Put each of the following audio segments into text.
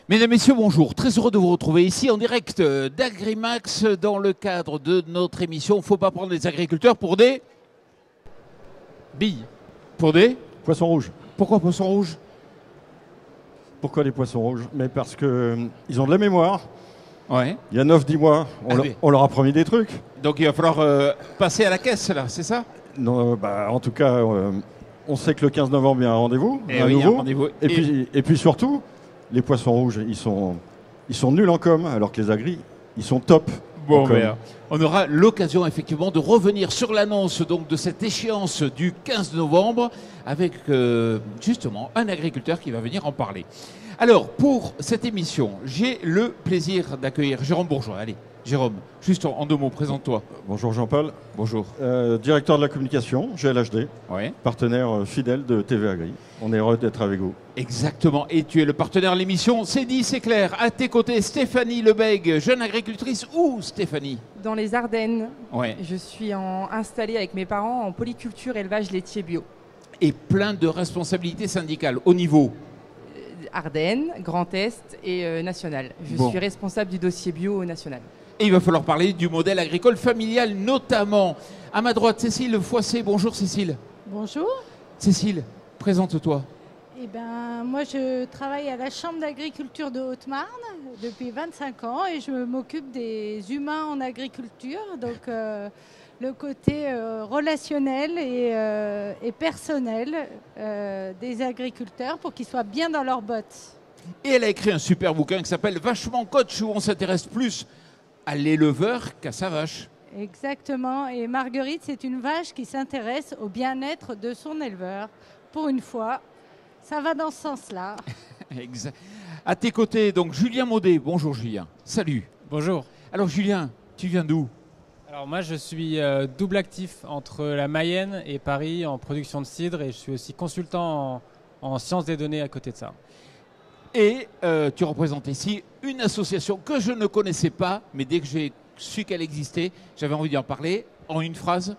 Mesdames, Messieurs, bonjour. Très heureux de vous retrouver ici en direct d'Agrimax dans le cadre de notre émission. Il ne faut pas prendre les agriculteurs pour des billes. Pour des Poisson rouge. Pourquoi poissons rouges? Pourquoi les poissons rouges? Mais parce que ils ont de la mémoire. Ouais. Il y a 9-10 mois, on leur a promis des trucs. Donc il va falloir passer à la caisse là, c'est ça? Non, en tout cas, on sait que le 15 novembre, il y a un rendez-vous. Un rendez-vous. Et puis surtout, les poissons rouges, ils sont nuls en com, alors que les agris, ils sont top. Bon, on aura l'occasion effectivement de revenir sur l'annonce donc de cette échéance du 15 novembre avec justement un agriculteur qui va venir en parler. Alors, pour cette émission, j'ai le plaisir d'accueillir Jérôme Bourgeois. Allez, Jérôme, juste en 2 mots, présente-toi. Bonjour Jean-Paul. Bonjour. Directeur de la communication, GLHD, Ouais. partenaire fidèle de TV Agri. On est heureux d'être avec vous. Exactement. Et tu es le partenaire de l'émission. C'est dit, c'est clair. À tes côtés, Stéphanie Lebègue, jeune agricultrice. Où, Stéphanie? Dans les Ardennes. Ouais. Je suis installée avec mes parents en polyculture élevage laitier bio. Et plein de responsabilités syndicales au niveau. Ardennes, Grand Est et national. Je suis responsable du dossier bio national. Et il va falloir parler du modèle agricole familial notamment. À ma droite, Cécile Foissé. Bonjour Cécile. Bonjour. Cécile, présente-toi. Eh ben, moi, je travaille à la Chambre d'agriculture de Haute-Marne depuis 25 ans et je m'occupe des humains en agriculture. Donc, le côté relationnel et personnel des agriculteurs pour qu'ils soient bien dans leurs bottes. Et elle a écrit un super bouquin qui s'appelle Vachement Coach, où on s'intéresse plus à l'éleveur qu'à sa vache. Exactement. Et Marguerite, c'est une vache qui s'intéresse au bien-être de son éleveur. Pour une fois, ça va dans ce sens-là. Exact. À tes côtés, donc Julien Maudet. Bonjour Julien. Salut. Bonjour. Alors Julien, tu viens d'où? Alors moi je suis double actif entre la Mayenne et Paris en production de cidre et je suis aussi consultant en sciences des données à côté de ça. Et tu représentes ici une association que je ne connaissais pas, mais dès que j'ai su qu'elle existait, j'avais envie d'en parler en une phrase.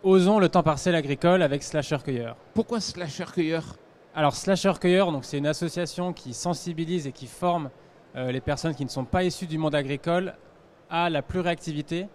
Osons le temps partiel agricole avec Slasher Cueilleur. Pourquoi Slasher Cueilleur? Alors Slasher Cueilleur, donc c'est une association qui sensibilise et qui forme les personnes qui ne sont pas issues du monde agricole à la pluriactivité,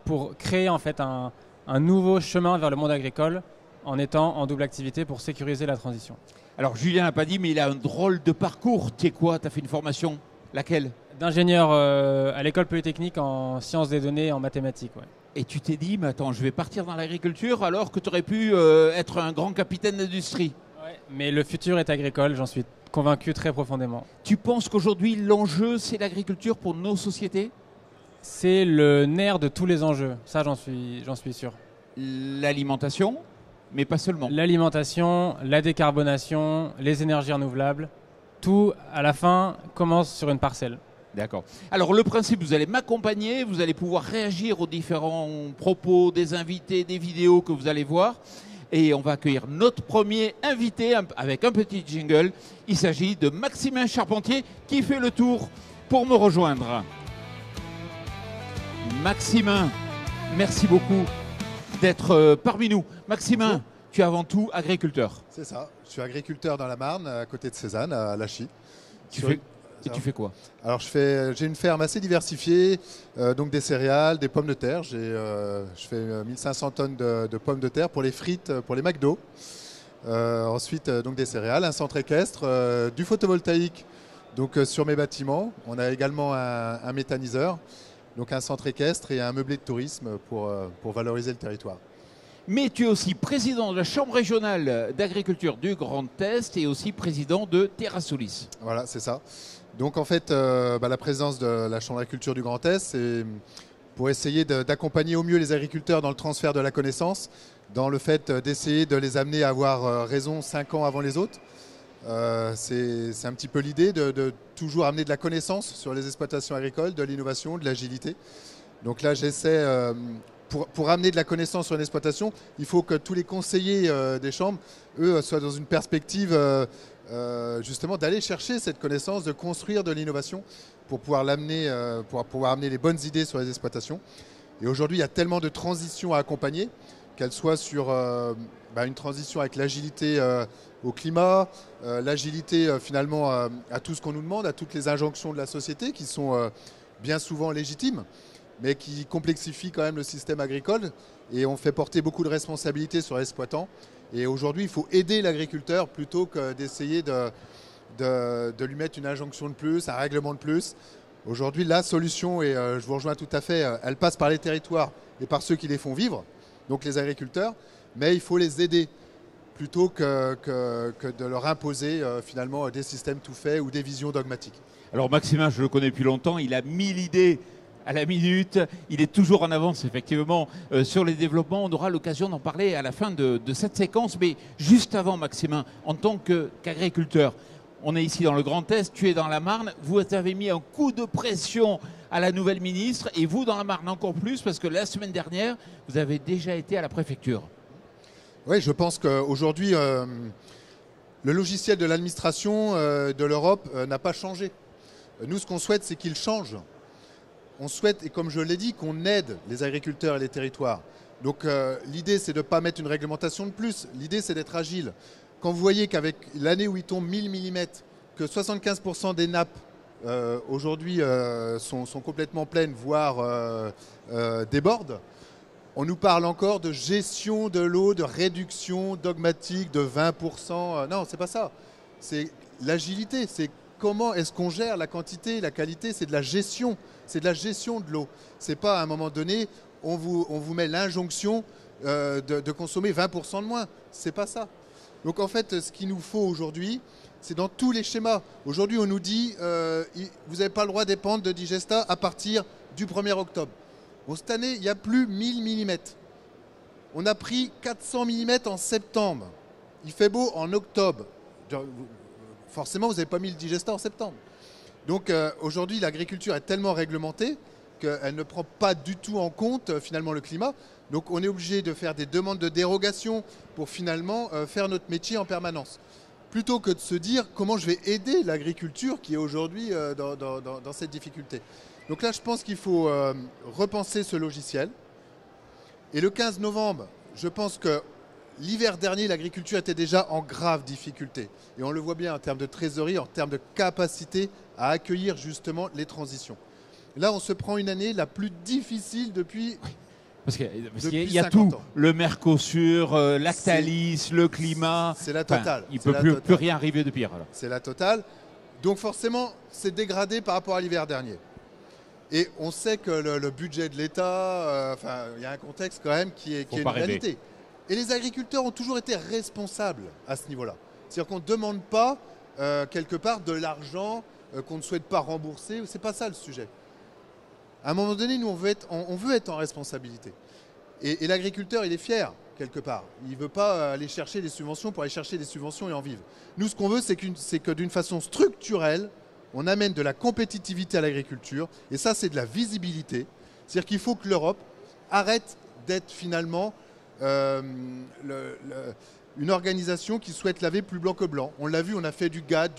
pour créer en fait un nouveau chemin vers le monde agricole en étant en double activité pour sécuriser la transition. Alors Julien n'a pas dit, mais il a un drôle de parcours. Tu es quoi? Tu as fait une formation? Laquelle? D'ingénieur à l'école polytechnique en sciences des données et en mathématiques. Ouais. Et tu t'es dit, mais attends, je vais partir dans l'agriculture alors que tu aurais pu être un grand capitaine d'industrie. Ouais, mais le futur est agricole, j'en suis convaincu très profondément. Tu penses qu'aujourd'hui, l'enjeu, c'est l'agriculture pour nos sociétés? C'est le nerf de tous les enjeux, ça j'en suis sûr. L'alimentation, mais pas seulement. L'alimentation, la décarbonation, les énergies renouvelables, tout à la fin commence sur une parcelle. D'accord. Alors le principe, vous allez m'accompagner, vous allez pouvoir réagir aux différents propos des invités, des vidéos que vous allez voir. Et on va accueillir notre premier invité avec un petit jingle. Il s'agit de Maximin Charpentier qui fait le tour pour me rejoindre. Maximin, merci beaucoup d'être parmi nous. Maximin, bonjour. Tu es avant tout agriculteur. C'est ça, je suis agriculteur dans la Marne, à côté de Cézanne, à Lachy. Tu fais quoi? Alors j'ai une ferme assez diversifiée, donc des céréales, des pommes de terre. Je fais 1500 tonnes de pommes de terre pour les frites, pour les McDo. Ensuite, donc des céréales, un centre équestre, du photovoltaïque donc, sur mes bâtiments. On a également un méthaniseur, donc un centre équestre et un meublé de tourisme pour valoriser le territoire. Mais tu es aussi président de la Chambre régionale d'agriculture du Grand Est et aussi président de Terrasoulis. Voilà, c'est ça. Donc en fait, la présidence de la Chambre d'agriculture du Grand Est, c'est pour essayer d'accompagner au mieux les agriculteurs dans le transfert de la connaissance, dans le fait d'essayer de les amener à avoir raison 5 ans avant les autres. C'est un petit peu l'idée de toujours amener de la connaissance sur les exploitations agricoles, de l'innovation, de l'agilité. Donc là, j'essaie... Pour amener de la connaissance sur une exploitation, il faut que tous les conseillers des chambres, eux, soient dans une perspective justement d'aller chercher cette connaissance, de construire de l'innovation pour pouvoir l'amener, pour pouvoir amener les bonnes idées sur les exploitations. Et aujourd'hui, il y a tellement de transitions à accompagner qu'elle soit sur une transition avec l'agilité au climat, l'agilité finalement à tout ce qu'on nous demande, à toutes les injonctions de la société qui sont bien souvent légitimes, mais qui complexifient quand même le système agricole et on fait porter beaucoup de responsabilités sur l'exploitant. Et aujourd'hui, il faut aider l'agriculteur plutôt que d'essayer de lui mettre une injonction de plus, un règlement de plus. Aujourd'hui, la solution, et je vous rejoins tout à fait, elle passe par les territoires et par ceux qui les font vivre, donc les agriculteurs, mais il faut les aider plutôt que de leur imposer finalement des systèmes tout faits ou des visions dogmatiques. Alors Maximin, je le connais depuis longtemps, il a 1000 idées à la minute, il est toujours en avance effectivement sur les développements. On aura l'occasion d'en parler à la fin de cette séquence, mais juste avant Maximin, en tant qu'agriculteur, on est ici dans le Grand Est, tu es dans la Marne, vous avez mis un coup de pression à la nouvelle ministre et vous dans la Marne encore plus parce que la semaine dernière, vous avez déjà été à la préfecture. Oui, je pense qu'aujourd'hui, le logiciel de l'administration de l'Europe n'a pas changé. Nous, ce qu'on souhaite, c'est qu'il change. On souhaite, et comme je l'ai dit, qu'on aide les agriculteurs et les territoires. Donc l'idée, c'est de ne pas mettre une réglementation de plus. L'idée, c'est d'être agile. Quand vous voyez qu'avec l'année où il tombe 1000 mm, que 75% des nappes aujourd'hui sont complètement pleines, voire débordent, on nous parle encore de gestion de l'eau, de réduction dogmatique de 20%. Non, c'est pas ça. C'est l'agilité. C'est comment est-ce qu'on gère la quantité, la qualité. C'est de la gestion. C'est de la gestion de l'eau. C'est pas à un moment donné, on vous met l'injonction de consommer 20% de moins. C'est pas ça. Donc en fait, ce qu'il nous faut aujourd'hui, c'est dans tous les schémas. Aujourd'hui, on nous dit vous n'avez pas le droit d'épandre de Digesta à partir du 1er octobre. Bon, cette année, il n'y a plus 1000 mm. On a pris 400 mm en septembre. Il fait beau en octobre. Forcément, vous n'avez pas mis le Digesta en septembre. Donc aujourd'hui, l'agriculture est tellement réglementée qu'elle ne prend pas du tout en compte finalement le climat. Donc on est obligé de faire des demandes de dérogation pour finalement faire notre métier en permanence. Plutôt que de se dire comment je vais aider l'agriculture qui est aujourd'hui dans cette difficulté. Donc là, je pense qu'il faut repenser ce logiciel. Et le 15 novembre, je pense que l'hiver dernier, l'agriculture était déjà en grave difficulté. Et on le voit bien en termes de trésorerie, en termes de capacité à accueillir justement les transitions. Là, on se prend une année la plus difficile depuis... Parce qu'il y a tout, le Mercosur, Lactalis, le climat. C'est la totale. Il ne peut plus rien arriver de pire. C'est la totale. Donc forcément, c'est dégradé par rapport à l'hiver dernier. Et on sait que le budget de l'État, il y a un contexte quand même qui est une réalité. Et les agriculteurs ont toujours été responsables à ce niveau-là. C'est-à-dire qu'on ne demande pas, quelque part, de l'argent qu'on ne souhaite pas rembourser. Ce n'est pas ça le sujet. À un moment donné, nous, on veut être en responsabilité. Et l'agriculteur, il est fier, quelque part. Il ne veut pas aller chercher des subventions pour aller chercher des subventions et en vivre. Nous, ce qu'on veut, c'est que d'une façon structurelle, on amène de la compétitivité à l'agriculture. Et ça, c'est de la visibilité. C'est-à-dire qu'il faut que l'Europe arrête d'être finalement une organisation qui souhaite laver plus blanc que blanc. On l'a vu, on a fait du GATT,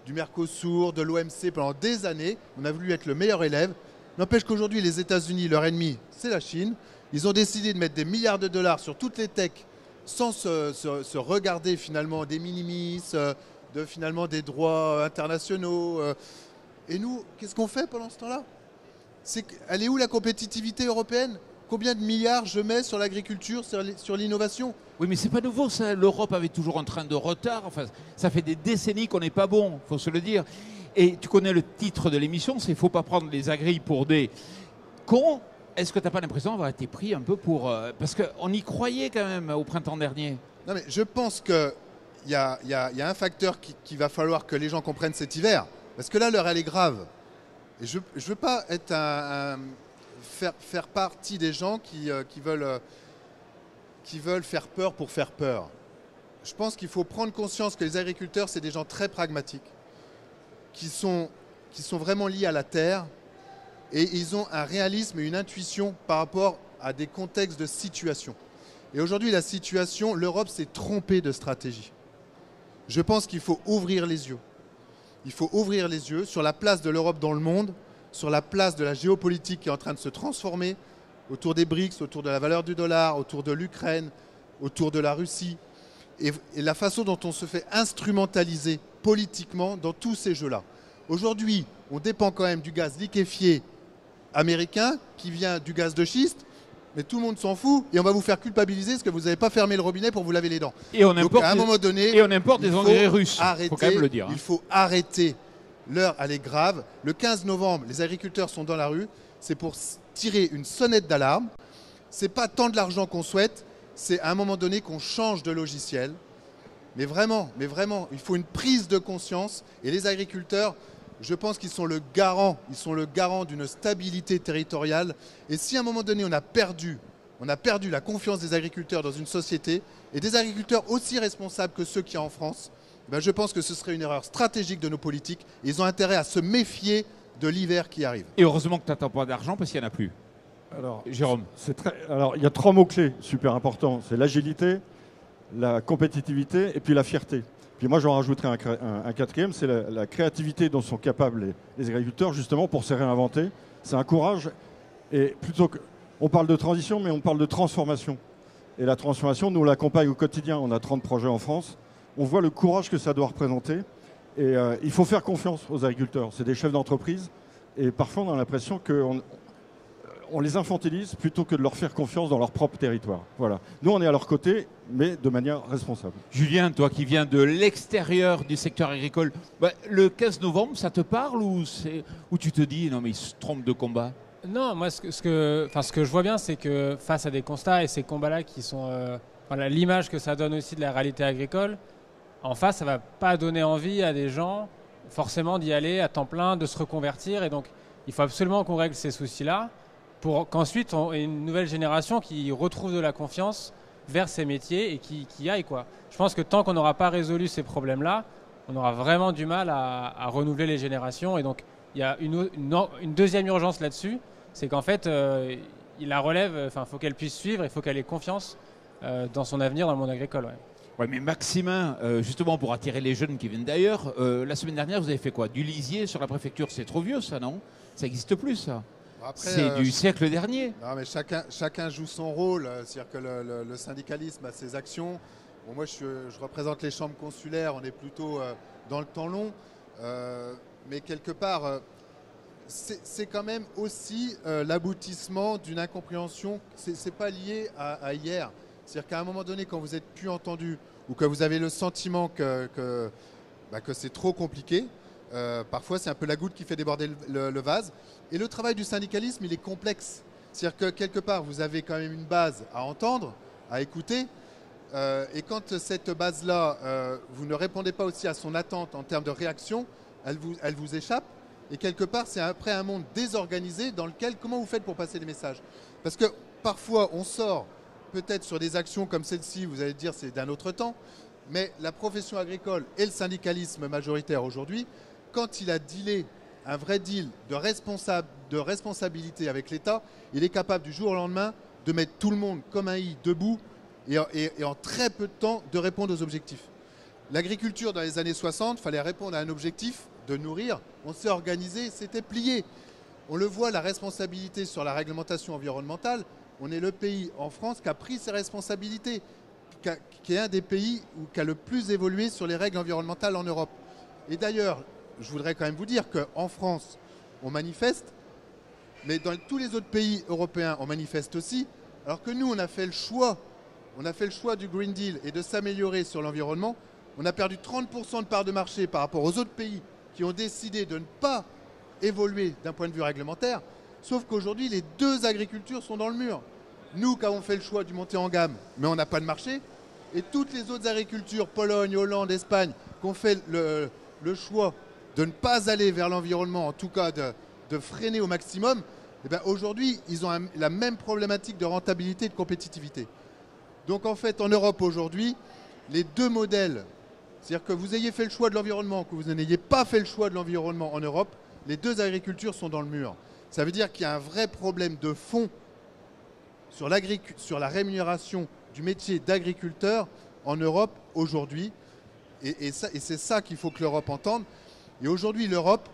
du Mercosur, de l'OMC pendant des années. On a voulu être le meilleur élève. N'empêche qu'aujourd'hui, les États-Unis, leur ennemi, c'est la Chine. Ils ont décidé de mettre des milliards de dollars sur toutes les techs sans se regarder finalement des minimis, finalement des droits internationaux. Et nous, qu'est-ce qu'on fait pendant ce temps-là? Elle est où la compétitivité européenne? Combien de milliards je mets sur l'agriculture, sur l'innovation? Oui, mais c'est pas nouveau ça. L'Europe avait toujours un train de retard. Enfin, ça fait des décennies qu'on n'est pas bon, faut se le dire. Et tu connais le titre de l'émission, c'est « Faut pas prendre les agris pour des cons ». Est-ce que tu n'as pas l'impression d'avoir été pris un peu pour... parce qu'on y croyait quand même au printemps dernier. Non, mais je pense qu'il y a un facteur qu'il va falloir que les gens comprennent cet hiver. Parce que là, l'heure, elle est grave. Et je ne veux pas être faire partie des gens qui veulent faire peur pour faire peur. Je pense qu'il faut prendre conscience que les agriculteurs, c'est des gens très pragmatiques, qui sont vraiment liés à la terre, et ils ont un réalisme et une intuition par rapport à des contextes de situation. Et aujourd'hui, la situation, l'Europe s'est trompée de stratégie. Je pense qu'il faut ouvrir les yeux. Il faut ouvrir les yeux sur la place de l'Europe dans le monde, sur la place de la géopolitique qui est en train de se transformer. autour des BRICS, autour de la valeur du dollar, autour de l'Ukraine, autour de la Russie, et la façon dont on se fait instrumentaliser politiquement dans tous ces jeux-là. Aujourd'hui, on dépend quand même du gaz liquéfié américain qui vient du gaz de schiste, mais tout le monde s'en fout et on va vous faire culpabiliser parce que vous n'avez pas fermé le robinet pour vous laver les dents. Et on Donc, importe, à un moment donné, on importe des engrais russes, il faut quand même le dire. Il faut arrêter. L'heure, elle est grave. Le 15 novembre, les agriculteurs sont dans la rue. C'est pour tirer une sonnette d'alarme. Ce n'est pas tant de l'argent qu'on souhaite, c'est à un moment donné qu'on change de logiciel. Mais vraiment, il faut une prise de conscience. Et les agriculteurs, je pense qu'ils sont le garant d'une stabilité territoriale. Et si à un moment donné, on a perdu la confiance des agriculteurs dans une société, et des agriculteurs aussi responsables que ceux qu'il y a en France, ben je pense que ce serait une erreur stratégique de nos politiques. Ils ont intérêt à se méfier de l'hiver qui arrive. Et heureusement que tu n'attends pas d'argent parce qu'il n'y en a plus. Alors, Jérôme. Alors, il y a 3 mots-clés super importants. C'est l'agilité, la compétitivité et puis la fierté. Puis moi, j'en rajouterai un 4e, c'est la créativité dont sont capables les agriculteurs, justement, pour se réinventer. C'est un courage. Et plutôt que... On parle de transition, mais on parle de transformation. Et la transformation, nous, on l'accompagne au quotidien. On a 30 projets en France. On voit le courage que ça doit représenter. Et il faut faire confiance aux agriculteurs. C'est des chefs d'entreprise. Et parfois, on a l'impression qu'on les infantilise plutôt que de leur faire confiance dans leur propre territoire. Voilà. Nous, on est à leur côté, mais de manière responsable. Julien, toi qui viens de l'extérieur du secteur agricole, le 15 novembre, ça te parle ou tu te dis, non mais ils se trompent de combat? Non, moi, ce que je vois bien, c'est que face à des constats et ces combats-là qui sont l'image que ça donne aussi de la réalité agricole, en face, ça ne va pas donner envie à des gens forcément d'y aller à temps plein, de se reconvertir. Et donc, il faut absolument qu'on règle ces soucis-là pour qu'ensuite, on ait une nouvelle génération qui retrouve de la confiance vers ces métiers et qui aille, quoi. Je pense que tant qu'on n'aura pas résolu ces problèmes-là, on aura vraiment du mal à renouveler les générations. Et donc, il y a une deuxième urgence là-dessus, c'est qu'en fait, la relève, il faut qu'elle puisse suivre, il faut qu'elle ait confiance dans son avenir dans le monde agricole. Ouais. Ouais, mais Maximin, justement pour attirer les jeunes qui viennent d'ailleurs, la semaine dernière, vous avez fait quoi? Du lisier sur la préfecture, c'est trop vieux ça, non? Ça n'existe plus ça. C'est du siècle dernier. Non, mais chacun joue son rôle. C'est-à-dire que le syndicalisme a ses actions. Bon, moi, je représente les chambres consulaires, on est plutôt dans le temps long. Mais quelque part, c'est quand même aussi l'aboutissement d'une incompréhension. C'est pas lié à hier. C'est-à-dire qu'à un moment donné, quand vous n'êtes plus entendu ou que vous avez le sentiment que c'est trop compliqué, parfois c'est un peu la goutte qui fait déborder le vase. Et le travail du syndicalisme, il est complexe. C'est-à-dire que quelque part, vous avez quand même une base à entendre, à écouter. Et quand cette base-là, vous ne répondez pas aussi à son attente en termes de réaction, elle vous échappe. Et quelque part, c'est après un monde désorganisé dans lequel, comment vous faites pour passer les messages? Parce que parfois, on sort peut-être sur des actions comme celle-ci, vous allez dire c'est d'un autre temps, mais la profession agricole et le syndicalisme majoritaire aujourd'hui, quand il a dealé un vrai deal de responsabilité avec l'État, il est capable du jour au lendemain de mettre tout le monde comme un i debout et en très peu de temps de répondre aux objectifs. L'agriculture dans les années 60, il fallait répondre à un objectif de nourrir, on s'est organisé, c'était plié. On le voit, la responsabilité sur la réglementation environnementale, on est le pays en France qui a pris ses responsabilités, qui est un des pays qui a le plus évolué sur les règles environnementales en Europe. Et d'ailleurs, je voudrais quand même vous dire qu'en France, on manifeste, mais dans tous les autres pays européens, on manifeste aussi, alors que nous, on a fait le choix du Green Deal et de s'améliorer sur l'environnement. On a perdu 30% de part de marché par rapport aux autres pays qui ont décidé de ne pas évoluer d'un point de vue réglementaire, sauf qu'aujourd'hui, les deux agricultures sont dans le mur. Nous, qui avons fait le choix du monter en gamme, mais on n'a pas de marché, et toutes les autres agricultures, Pologne, Hollande, Espagne, qui ont fait le choix de ne pas aller vers l'environnement, en tout cas de freiner au maximum, et bien aujourd'hui, ils ont la même problématique de rentabilité et de compétitivité. Donc en fait, en Europe aujourd'hui, les deux modèles, c'est-à-dire que vous ayez fait le choix de l'environnement, que vous n'ayez pas fait le choix de l'environnement en Europe, les deux agricultures sont dans le mur. Ça veut dire qu'il y a un vrai problème de fond sur la rémunération du métier d'agriculteur en Europe aujourd'hui. Et c'est ça qu'il faut que l'Europe entende. Et aujourd'hui, l'Europe,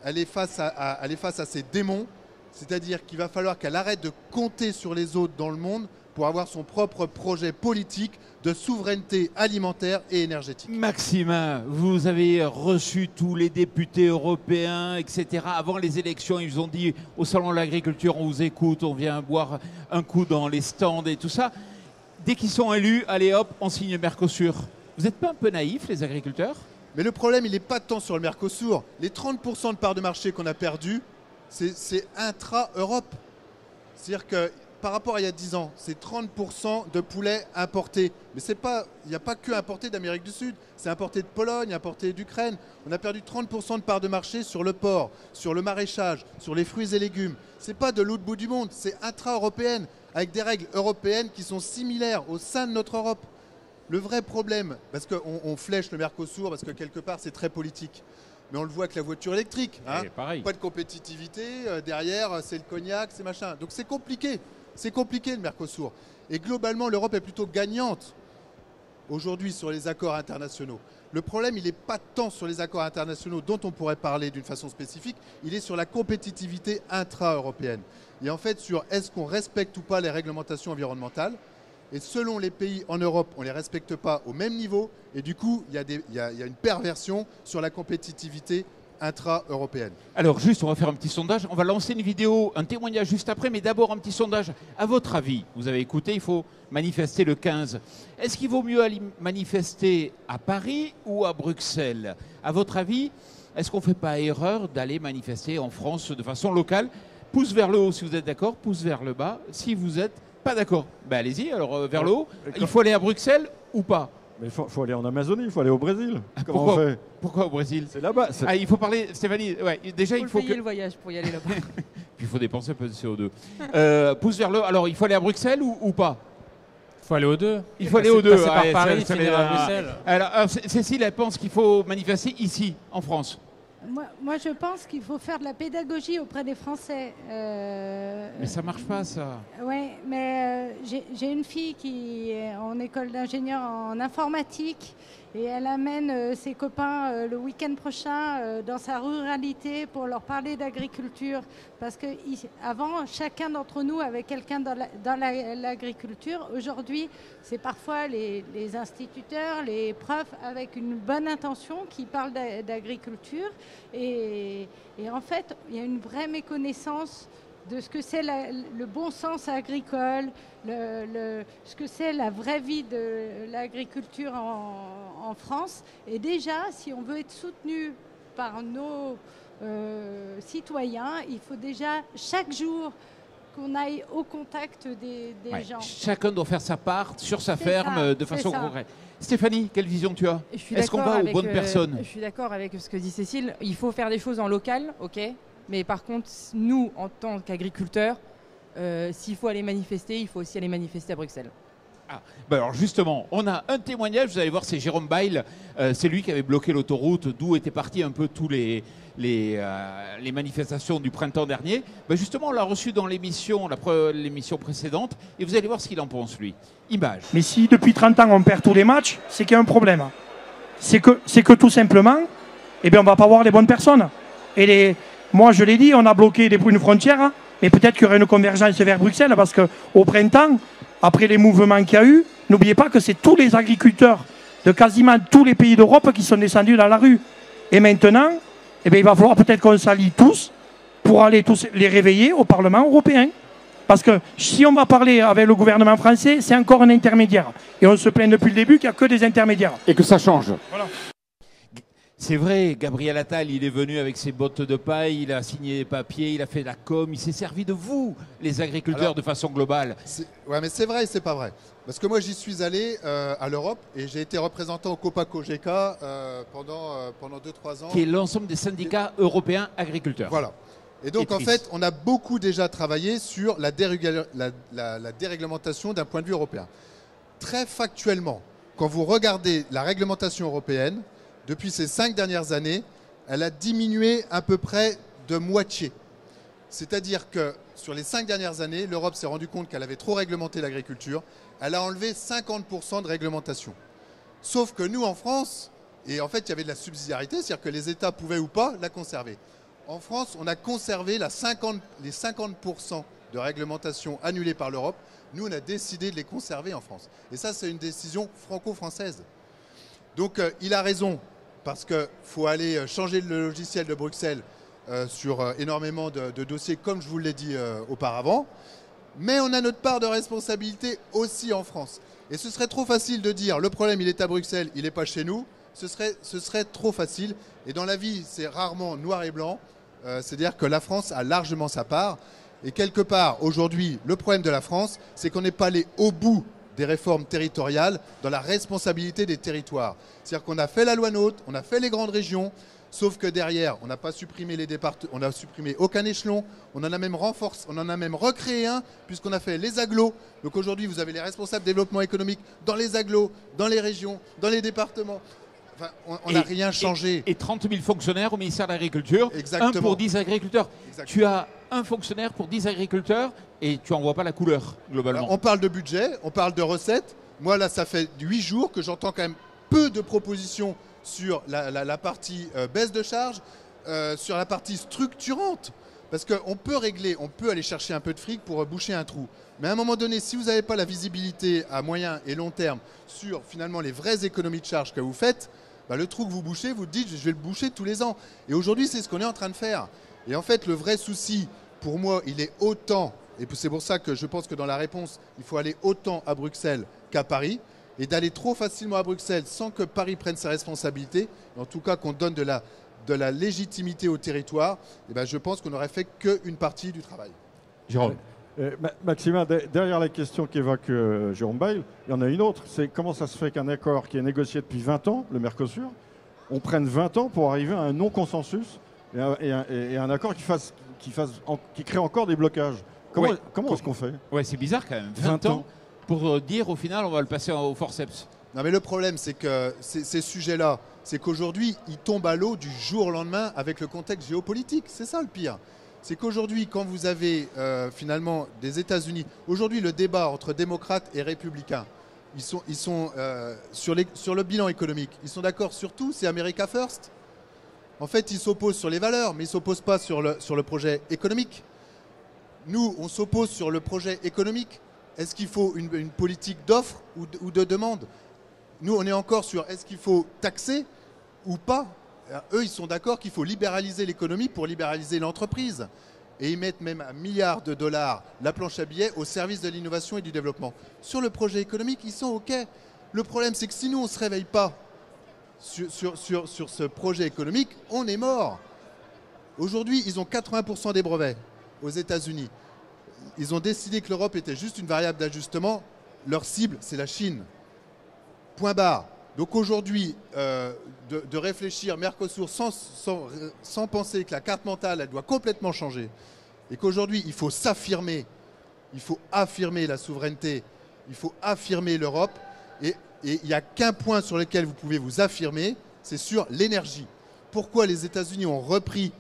elle est face à ces démons C'est-à-dire qu'il va falloir qu'elle arrête de compter sur les autres dans le monde pour avoir son propre projet politique de souveraineté alimentaire et énergétique. Maximin, vous avez reçu tous les députés européens, etc. Avant les élections, ils vous ont dit au Salon de l'Agriculture, on vous écoute, on vient boire un coup dans les stands et tout ça. Dès qu'ils sont élus, allez hop, on signe Mercosur. Vous n'êtes pas un peu naïfs, les agriculteurs? Mais le problème, il n'est pas tant sur le Mercosur. Les 30% de parts de marché qu'on a perdues, c'est intra-Europe. C'est-à-dire que par rapport à il y a 10 ans, c'est 30% de poulets importés. Mais il n'y a pas que importé d'Amérique du Sud, c'est importé de Pologne, importé d'Ukraine. On a perdu 30% de parts de marché sur le porc, sur le maraîchage, sur les fruits et légumes. Ce n'est pas de l'autre bout du monde, c'est intra-européenne, avec des règles européennes qui sont similaires au sein de notre Europe. Le vrai problème, parce qu'on flèche le Mercosur, parce que quelque part c'est très politique. Mais on le voit avec la voiture électrique. Hein. Pas de compétitivité, derrière c'est le cognac, c'est machin. Donc c'est compliqué. C'est compliqué le Mercosur. Et globalement, l'Europe est plutôt gagnante aujourd'hui sur les accords internationaux. Le problème, il n'est pas tant sur les accords internationaux dont on pourrait parler d'une façon spécifique, il est sur la compétitivité intra-européenne. Et en fait, sur est-ce qu'on respecte ou pas les réglementations environnementales. Et selon les pays en Europe, on ne les respecte pas au même niveau. Et du coup, il y a une perversion sur la compétitivité intra-européenne. Alors juste, on va faire un petit sondage. On va lancer une vidéo, un témoignage juste après, mais d'abord un petit sondage. À votre avis, vous avez écouté, il faut manifester le 15. Est-ce qu'il vaut mieux aller manifester à Paris ou à Bruxelles? À votre avis, est-ce qu'on ne fait pas erreur d'aller manifester en France de façon locale? Pouce vers le haut si vous êtes d'accord, pouce vers le bas si vous n'êtes pas d'accord. Ben allez-y, alors vers le haut. Il faut aller à Bruxelles ou pas? Mais il faut aller en Amazonie, il faut aller au Brésil. Comment Pourquoi, on fait? Pourquoi au Brésil? C'est là-bas. Ah, il faut parler, Stéphanie. Ouais, déjà, il faut payer le voyage pour y aller là-bas. Puis il faut dépenser un peu de CO2. Pouce vers le. Alors, il faut aller à Bruxelles ou pas? Il faut aller aux deux. Il faut aller aux deux. Passer par Ouais, Paris, finir à Bruxelles. Alors, Cécile, elle pense qu'il faut manifester ici, en France. Moi, je pense qu'il faut faire de la pédagogie auprès des Français. Mais ça marche pas, ça. Oui, mais j'ai une fille qui est en école d'ingénieur en informatique et elle amène ses copains le week-end prochain dans sa ruralité pour leur parler d'agriculture. Parce qu'avant, chacun d'entre nous avait quelqu'un dans l'agriculture. Aujourd'hui, c'est parfois les instituteurs, les profs avec une bonne intention qui parlent d'agriculture. Et en fait, il y a une vraie méconnaissance de ce que c'est le bon sens agricole, ce que c'est la vraie vie de l'agriculture en France. Et déjà, si on veut être soutenu par nos citoyens, il faut déjà chaque jour qu'on aille au contact des gens. Chacun doit faire sa part sur sa ferme de façon concrète. Stéphanie, quelle vision tu as? Est-ce qu'on va aux bonnes personnes? Je suis d'accord avec ce que dit Cécile. Il faut faire des choses en local, ok. Mais par contre, nous, en tant qu'agriculteurs, s'il faut aller manifester, il faut aussi aller manifester à Bruxelles. Ah, ben alors justement, on a un témoignage, vous allez voir, c'est Jérôme Bail, c'est lui qui avait bloqué l'autoroute, d'où étaient partis un peu tous les manifestations du printemps dernier. Ben justement, on l'a reçu dans l'émission précédente, et vous allez voir ce qu'il en pense, lui. Image. Mais si depuis 30 ans on perd tous les matchs, c'est qu'il y a un problème. C'est que tout simplement, eh bien, on ne va pas voir les bonnes personnes. Moi, je l'ai dit, on a bloqué une frontière, mais peut-être qu'il y aurait une convergence vers Bruxelles, parce qu'au printemps, après les mouvements qu'il y a eu, n'oubliez pas que c'est tous les agriculteurs de quasiment tous les pays d'Europe qui sont descendus dans la rue. Et maintenant, eh bien, il va falloir peut-être qu'on s'allie tous pour aller tous les réveiller au Parlement européen. Parce que si on va parler avec le gouvernement français, c'est encore un intermédiaire. Et on se plaint depuis le début qu'il n'y a que des intermédiaires. Et que ça change. Voilà. C'est vrai, Gabriel Attal, il est venu avec ses bottes de paille, il a signé les papiers, il a fait la com, il s'est servi de vous, les agriculteurs, de façon globale. Ouais, mais c'est vrai et c'est pas vrai. Parce que moi, j'y suis allé à l'Europe et j'ai été représentant au COPA-COGECA pendant 2-3 ans. Qui est l'ensemble des syndicats européens agriculteurs. Voilà. Et donc, en fait, on a beaucoup déjà travaillé sur la déréglementation d'un point de vue européen. Très factuellement, quand vous regardez la réglementation européenne, depuis ces 5 dernières années, elle a diminué à peu près de moitié. C'est-à-dire que sur les 5 dernières années, l'Europe s'est rendue compte qu'elle avait trop réglementé l'agriculture. Elle a enlevé 50% de réglementation. Sauf que nous, en France, et en fait, il y avait de la subsidiarité, c'est-à-dire que les États pouvaient ou pas la conserver. En France, on a conservé les 50% de réglementation annulée par l'Europe. Nous, on a décidé de les conserver en France. Et ça, c'est une décision franco-française. Donc, il a raison, parce qu'il faut aller changer le logiciel de Bruxelles sur énormément de dossiers, comme je vous l'ai dit auparavant. Mais on a notre part de responsabilité aussi en France. Et ce serait trop facile de dire le problème, il est à Bruxelles, il n'est pas chez nous. Ce serait trop facile. Et dans la vie, c'est rarement noir et blanc. C'est-à-dire que la France a largement sa part. Et quelque part, aujourd'hui, le problème de la France, c'est qu'on n'est pas allé au bout des réformes territoriales dans la responsabilité des territoires. C'est-à-dire qu'on a fait la loi NOTRe, on a fait les grandes régions, sauf que derrière, on n'a pas supprimé les départements, on n'a supprimé aucun échelon, on en a même renforcé, on en a même recréé un, puisqu'on a fait les agglos. Donc aujourd'hui, vous avez les responsables développement économique dans les agglos, dans les régions, dans les départements. Enfin, on n'a rien changé. Et 30 000 fonctionnaires au ministère de l'Agriculture, Exactement. 1 pour 10 agriculteurs. Exactement. Tu as un fonctionnaire pour 10 agriculteurs et tu n'en vois pas la couleur, globalement. Alors, on parle de budget, on parle de recettes. Moi, là, ça fait 8 jours que j'entends quand même peu de propositions sur la partie baisse de charge, sur la partie structurante. Parce qu'on peut régler, on peut aller chercher un peu de fric pour boucher un trou. Mais à un moment donné, si vous n'avez pas la visibilité à moyen et long terme sur finalement les vraies économies de charge que vous faites, bah, le trou que vous bouchez, vous dites je vais le boucher tous les ans. Et aujourd'hui, c'est ce qu'on est en train de faire. Et en fait, le vrai souci, pour moi, il est autant, et c'est pour ça que je pense que dans la réponse, il faut aller autant à Bruxelles qu'à Paris, et d'aller trop facilement à Bruxelles sans que Paris prenne ses responsabilités, en tout cas qu'on donne de la légitimité au territoire, et ben je pense qu'on n'aurait fait qu'une partie du travail. Jérôme. Maximin, derrière la question qu'évoque Jérôme Bail, il y en a une autre. C'est comment ça se fait qu'un accord qui est négocié depuis 20 ans, le Mercosur, on prenne 20 ans pour arriver à un non-consensus et un accord qui crée encore des blocages. Comment est-ce qu'on fait? Ouais, c'est bizarre quand même. 20 ans pour dire au final on va le passer au forceps. Non mais le problème c'est que ces sujets-là, c'est qu'aujourd'hui ils tombent à l'eau du jour au lendemain avec le contexte géopolitique. C'est ça le pire. C'est qu'aujourd'hui quand vous avez finalement des États-Unis, aujourd'hui le débat entre démocrates et républicains, ils sont sur le bilan économique, ils sont d'accord sur tout, c'est America First. En fait ils s'opposent sur les valeurs mais ils ne s'opposent pas sur le projet économique. Nous on s'oppose sur le projet économique. Est-ce qu'il faut une politique d'offre ou de demande? Nous, on est encore sur est-ce qu'il faut taxer ou pas? Alors, eux, ils sont d'accord qu'il faut libéraliser l'économie pour libéraliser l'entreprise. Et ils mettent même $1 milliard la planche à billets au service de l'innovation et du développement. Sur le projet économique, ils sont OK. Le problème, c'est que si nous, on ne se réveille pas sur ce projet économique, on est mort. Aujourd'hui, ils ont 80% des brevets aux États-Unis. Ils ont décidé que l'Europe était juste une variable d'ajustement. Leur cible, c'est la Chine. Point barre. Donc aujourd'hui, de réfléchir Mercosur sans penser que la carte mentale, elle doit complètement changer. Et qu'aujourd'hui, il faut s'affirmer. Il faut affirmer la souveraineté. Il faut affirmer l'Europe. Et il n'y a qu'un point sur lequel vous pouvez vous affirmer, c'est sur l'énergie. Pourquoi les États-Unis ont repris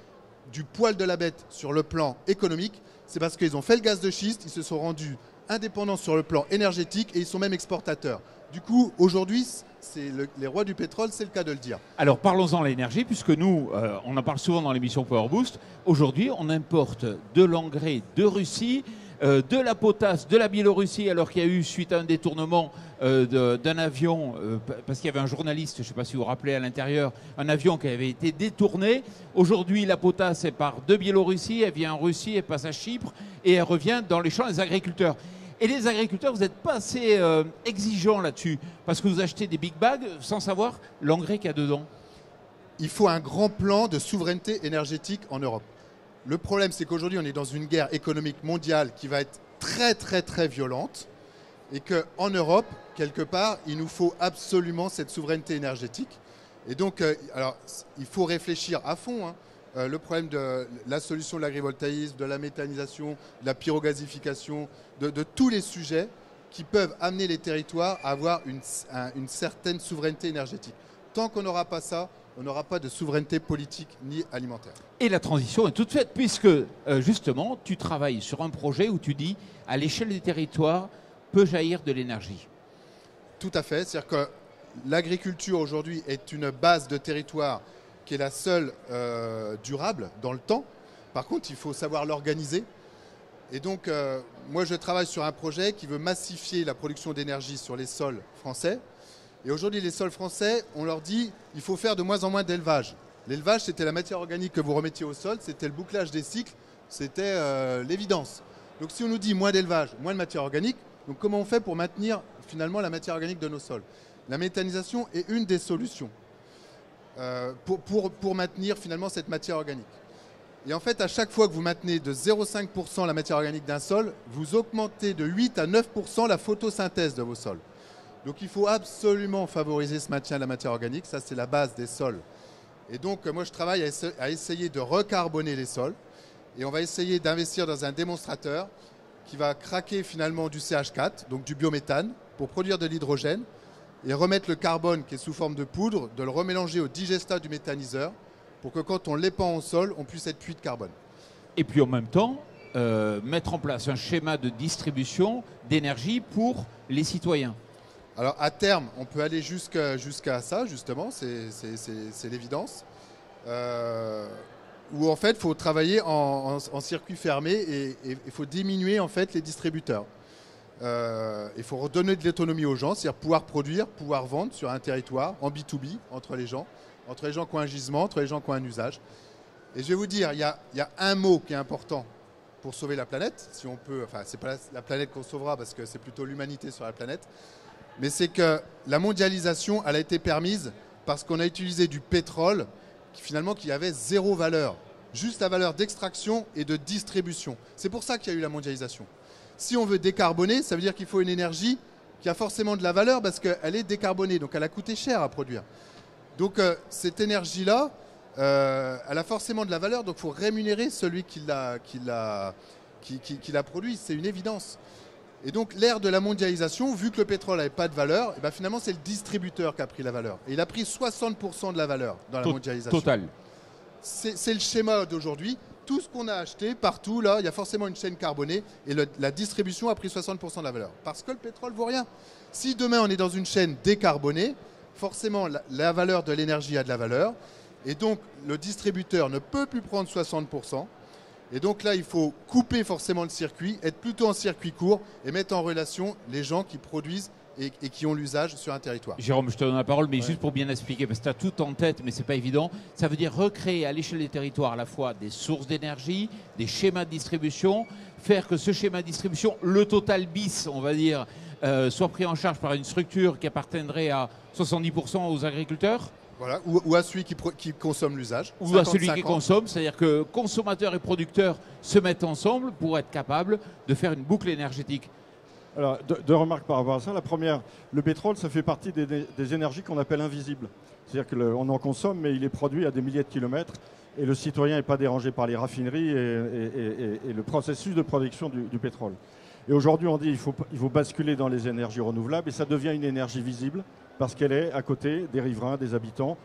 du poil de la bête sur le plan économique? C'est parce qu'ils ont fait le gaz de schiste, ils se sont rendus indépendants sur le plan énergétique et ils sont même exportateurs. Du coup, aujourd'hui, c'est les rois du pétrole, c'est le cas de le dire. Alors parlons-en de l'énergie, puisque nous, on en parle souvent dans l'émission Power Boost. Aujourd'hui, on importe de l'engrais de Russie, de la potasse de la Biélorussie, alors qu'il y a eu, suite à un détournement d'un avion, parce qu'il y avait un journaliste, je ne sais pas si vous vous rappelez à l'intérieur, un avion qui avait été détourné. Aujourd'hui, la potasse, elle part de Biélorussie, elle vient en Russie, elle passe à Chypre et elle revient dans les champs des agriculteurs. Et les agriculteurs, vous n'êtes pas assez exigeants là-dessus, parce que vous achetez des big bags sans savoir l'engrais qu'il y a dedans. Il faut un grand plan de souveraineté énergétique en Europe. Le problème, c'est qu'aujourd'hui, on est dans une guerre économique mondiale qui va être très, très, très violente. Et qu'en Europe, quelque part, il nous faut absolument cette souveraineté énergétique. Et donc, alors, il faut réfléchir à fond. Le problème de la solution de l'agrivoltaïsme, de la méthanisation, de la pyrogasification, de tous les sujets qui peuvent amener les territoires à avoir une certaine souveraineté énergétique. Tant qu'on n'aura pas ça, on n'aura pas de souveraineté politique ni alimentaire. Et la transition est toute faite, puisque justement, tu travailles sur un projet où tu dis, à l'échelle des territoires, peut jaillir de l'énergie. Tout à fait. C'est-à-dire que l'agriculture aujourd'hui est une base de territoire qui est la seule durable dans le temps. Par contre, il faut savoir l'organiser. Et donc, moi, je travaille sur un projet qui veut massifier la production d'énergie sur les sols français. Et aujourd'hui, les sols français, on leur dit il faut faire de moins en moins d'élevage. L'élevage, c'était la matière organique que vous remettiez au sol, c'était le bouclage des cycles, c'était l'évidence. Donc si on nous dit moins d'élevage, moins de matière organique, donc comment on fait pour maintenir finalement la matière organique de nos sols? La méthanisation est une des solutions pour maintenir finalement cette matière organique. Et en fait, à chaque fois que vous maintenez de 0,5% la matière organique d'un sol, vous augmentez de 8 à 9% la photosynthèse de vos sols. Donc il faut absolument favoriser ce maintien de la matière organique, ça c'est la base des sols. Et donc moi je travaille à essayer de recarboner les sols et on va essayer d'investir dans un démonstrateur qui va craquer finalement du CH4, donc du biométhane, pour produire de l'hydrogène et remettre le carbone qui est sous forme de poudre, de le remélanger au digestat du méthaniseur pour que quand on l'épand au sol, on puisse être puits de carbone. Et puis en même temps, mettre en place un schéma de distribution d'énergie pour les citoyens. Alors à terme, on peut aller jusqu'à ça, justement, c'est l'évidence. Où en fait, il faut travailler en circuit fermé et il faut diminuer en fait les distributeurs. Il faut redonner de l'autonomie aux gens, c'est-à-dire pouvoir produire, pouvoir vendre sur un territoire, en B2B, entre les gens qui ont un gisement, entre les gens qui ont un usage. Et je vais vous dire, il y a un mot qui est important pour sauver la planète, si on peut, enfin c'est pas la planète qu'on sauvera parce que c'est plutôt l'humanité sur la planète, mais c'est que la mondialisation, elle a été permise parce qu'on a utilisé du pétrole qui avait zéro valeur, juste la valeur d'extraction et de distribution. C'est pour ça qu'il y a eu la mondialisation. Si on veut décarboner, ça veut dire qu'il faut une énergie qui a forcément de la valeur parce qu'elle est décarbonée, donc elle a coûté cher à produire. Donc cette énergie-là, elle a forcément de la valeur, donc il faut rémunérer celui qui l'a produit, c'est une évidence. Et donc l'ère de la mondialisation, vu que le pétrole n'avait pas de valeur, et ben finalement c'est le distributeur qui a pris la valeur. Et il a pris 60% de la valeur dans la mondialisation. Total. C'est le schéma d'aujourd'hui. Tout ce qu'on a acheté, partout, là, il y a forcément une chaîne carbonée et la distribution a pris 60% de la valeur. Parce que le pétrole vaut rien. Si demain on est dans une chaîne décarbonée, forcément la valeur de l'énergie a de la valeur. Et donc le distributeur ne peut plus prendre 60%. Et donc là, il faut couper forcément le circuit, être plutôt en circuit court et mettre en relation les gens qui produisent et qui ont l'usage sur un territoire. Jérôme, je te donne la parole, mais juste pour bien expliquer, parce que tu as tout en tête, mais ce n'est pas évident. Ça veut dire recréer à l'échelle des territoires à la fois des sources d'énergie, des schémas de distribution, faire que ce schéma de distribution, le total bis, on va dire, soit pris en charge par une structure qui appartiendrait à 70% aux agriculteurs. Voilà, ou à celui qui consomme l'usage. Ou à celui qui consomme, c'est-à-dire que consommateurs et producteurs se mettent ensemble pour être capables de faire une boucle énergétique. Alors, deux remarques par rapport à ça. La première, le pétrole, ça fait partie des énergies qu'on appelle invisibles. C'est-à-dire qu'on en consomme, mais il est produit à des milliers de kilomètres et le citoyen n'est pas dérangé par les raffineries et le processus de production du pétrole. Et aujourd'hui, on dit qu'il faut basculer dans les énergies renouvelables et ça devient une énergie visible parce qu'elle est à côté des riverains, des habitants.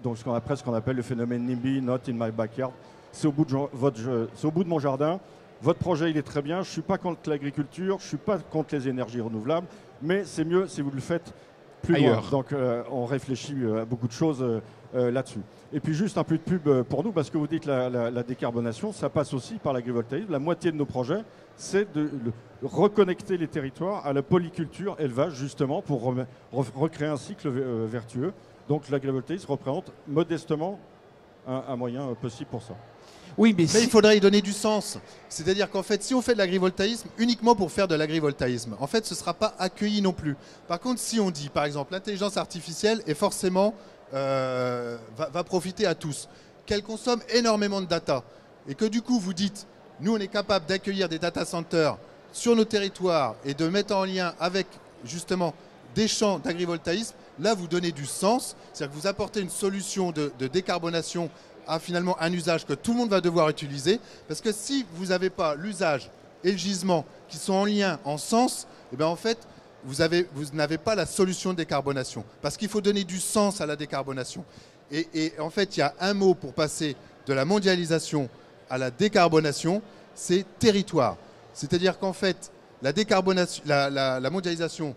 Donc, ce qu'on appelle le phénomène NIMBY, Not in my backyard. C'est au bout de mon jardin. Votre projet, il est très bien. Je ne suis pas contre l'agriculture, je ne suis pas contre les énergies renouvelables, mais c'est mieux si vous le faites plus loin. Donc, on réfléchit à beaucoup de choses là-dessus. Et puis, juste un peu de pub pour nous, parce que vous dites la décarbonation, ça passe aussi par l'agrivoltaïsme. La moitié de nos projets, c'est de reconnecter les territoires à la polyculture, élevage, justement, pour recréer un cycle vertueux. Donc, l'agrivoltaïsme représente modestement un moyen possible pour ça. Oui, mais il faudrait y donner du sens. C'est-à-dire qu'en fait, si on fait de l'agrivoltaïsme uniquement pour faire de l'agrivoltaïsme, en fait, ce ne sera pas accueilli non plus. Par contre, si on dit, par exemple, l'intelligence artificielle est forcément va profiter à tous, qu'elle consomme énormément de data, et que du coup, vous dites, nous, on est capable d'accueillir des data centers sur nos territoires et de mettre en lien avec, justement, des champs d'agrivoltaïsme, là, vous donnez du sens, c'est-à-dire que vous apportez une solution de décarbonation à finalement un usage que tout le monde va devoir utiliser. Parce que si vous n'avez pas l'usage et le gisement qui sont en lien, en sens, et bien en fait, vous n'avez pas la solution de décarbonation. Parce qu'il faut donner du sens à la décarbonation. Et en fait, il y a un mot pour passer de la mondialisation à la décarbonation, c'est territoire. C'est-à-dire qu'en fait, la décarbonation, la mondialisation,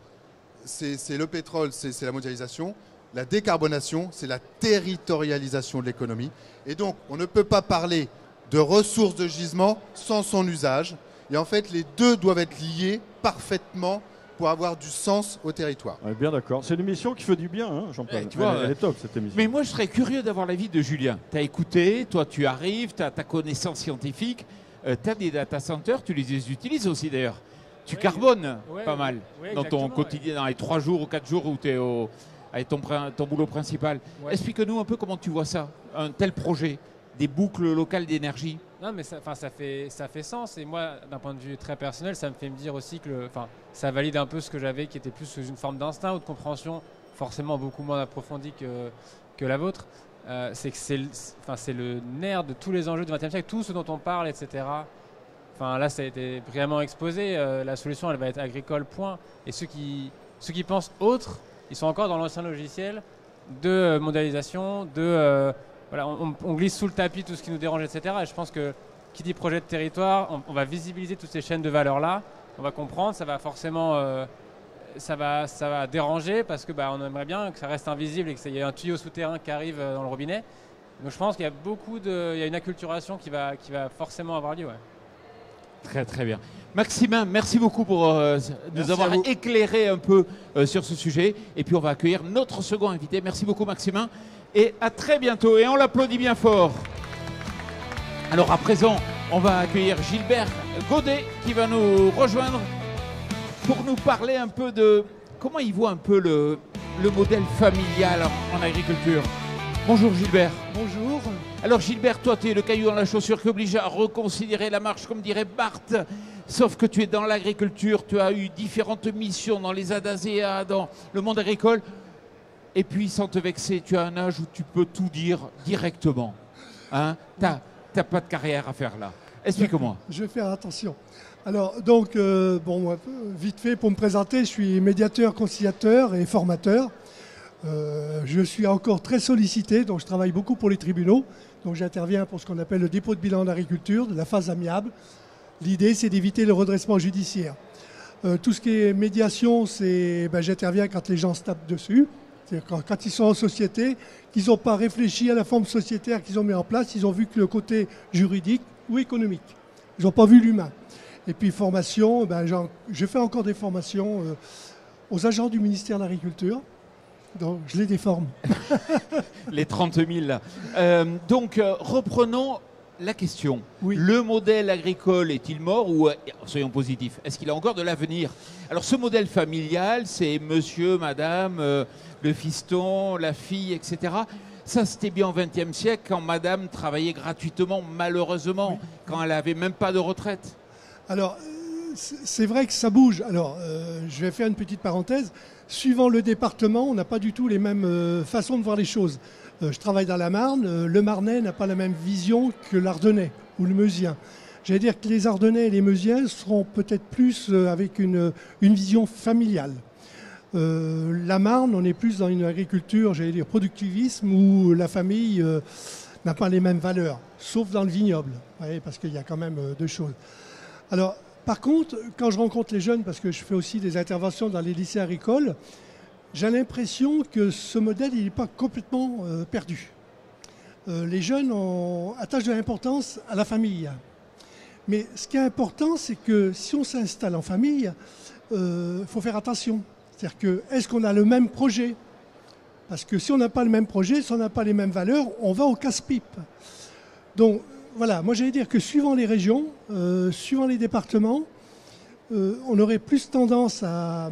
c'est le pétrole, c'est la mondialisation. la décarbonation, c'est la territorialisation de l'économie. Et donc, on ne peut pas parler de ressources de gisement sans son usage. Et en fait, les deux doivent être liés parfaitement pour avoir du sens au territoire. Ouais, bien d'accord. C'est une émission qui fait du bien, hein, Jean-Paul. Tu vois, elle est top, cette émission. Mais moi, je serais curieux d'avoir l'avis de Julien. Tu as écouté, toi, tu arrives, tu as ta connaissance scientifique. Tu as des data centers, tu les utilises aussi d'ailleurs. Tu carbones pas mal dans ton quotidien, dans les 3 jours ou 4 jours où tu es avec ton boulot principal. Ouais. Explique-nous un peu comment tu vois ça, un tel projet, des boucles locales d'énergie. Non, mais ça fait sens. Et moi, d'un point de vue très personnel, ça me fait me dire aussi que ça valide un peu ce que j'avais, qui était plus sous une forme d'instinct ou de compréhension, forcément beaucoup moins approfondie que la vôtre. C'est que c'est le nerf de tous les enjeux du XXe siècle, tout ce dont on parle, etc. Là, ça a été brillamment exposé. La solution, elle va être agricole, point. Et ceux qui pensent autre, ils sont encore dans l'ancien logiciel de mondialisation, on glisse sous le tapis tout ce qui nous dérange, etc. Et je pense que qui dit projet de territoire, on va visibiliser toutes ces chaînes de valeur-là. On va comprendre, ça va forcément... ça va déranger parce que on aimerait bien que ça reste invisible et qu'il y ait un tuyau souterrain qui arrive dans le robinet. Donc je pense qu'il y a il y a une acculturation qui va forcément avoir lieu. Ouais. Très très bien. Maximin, merci beaucoup pour nous avoir éclairé un peu sur ce sujet. Et puis on va accueillir notre second invité. Merci beaucoup Maximin. Et à très bientôt. Et on l'applaudit bien fort. Alors à présent, on va accueillir Gilbert Godet qui va nous rejoindre pour nous parler un peu de comment il voit un peu le modèle familial en agriculture. Bonjour Gilbert. Bonjour. Alors Gilbert, toi tu es le caillou dans la chaussure qui oblige à reconsidérer la marche comme dirait Barthes. Sauf que tu es dans l'agriculture, tu as eu différentes missions dans les ADASEA, dans le monde agricole. Et puis sans te vexer, tu as un âge où tu peux tout dire directement. Hein, t'as pas de carrière à faire là. Explique-moi. Je vais faire attention. Alors, donc, vite fait, pour me présenter, je suis médiateur, conciliateur et formateur. Je suis encore très sollicité, donc je travaille beaucoup pour les tribunaux. Donc, j'interviens pour ce qu'on appelle le dépôt de bilan d'agriculture, de la phase amiable. L'idée, c'est d'éviter le redressement judiciaire. Tout ce qui est médiation, j'interviens quand les gens se tapent dessus. C'est-à-dire quand ils sont en société, qu'ils n'ont pas réfléchi à la forme sociétaire qu'ils ont mis en place, ils ont vu que le côté juridique ou économique. Ils n'ont pas vu l'humain. Et puis formation, je fais encore des formations aux agents du ministère de l'Agriculture. Donc je les déforme. Les 30 000 là. Reprenons la question. Oui. Le modèle agricole est-il mort ou, soyons positifs, est-ce qu'il a encore de l'avenir? Alors ce modèle familial, c'est monsieur, madame, le fiston, la fille, etc. Ça, c'était bien au XXe siècle quand madame travaillait gratuitement, malheureusement, oui. Quand elle n'avait même pas de retraite. Alors, c'est vrai que ça bouge. Alors, je vais faire une petite parenthèse. Suivant le département, on n'a pas du tout les mêmes façons de voir les choses. Je travaille dans la Marne. Le Marnais n'a pas la même vision que l'Ardennais ou le Meusien. J'allais dire que les Ardennais et les Meusiens seront peut-être plus avec une vision familiale. La Marne, on est plus dans une agriculture, j'allais dire productivisme, où la famille n'a pas les mêmes valeurs, sauf dans le vignoble, parce qu'il y a quand même deux choses. Alors, par contre, quand je rencontre les jeunes, parce que je fais aussi des interventions dans les lycées agricoles, j'ai l'impression que ce modèle n'est pas complètement perdu. Les jeunes attachent de l'importance à la famille. Mais ce qui est important, c'est que si on s'installe en famille, il faut faire attention. C'est-à-dire que, est-ce qu'on a le même projet? Parce que si on n'a pas le même projet, si on n'a pas les mêmes valeurs, on va au casse-pipe. Donc, voilà, moi j'allais dire que suivant les régions, suivant les départements, on aurait plus tendance à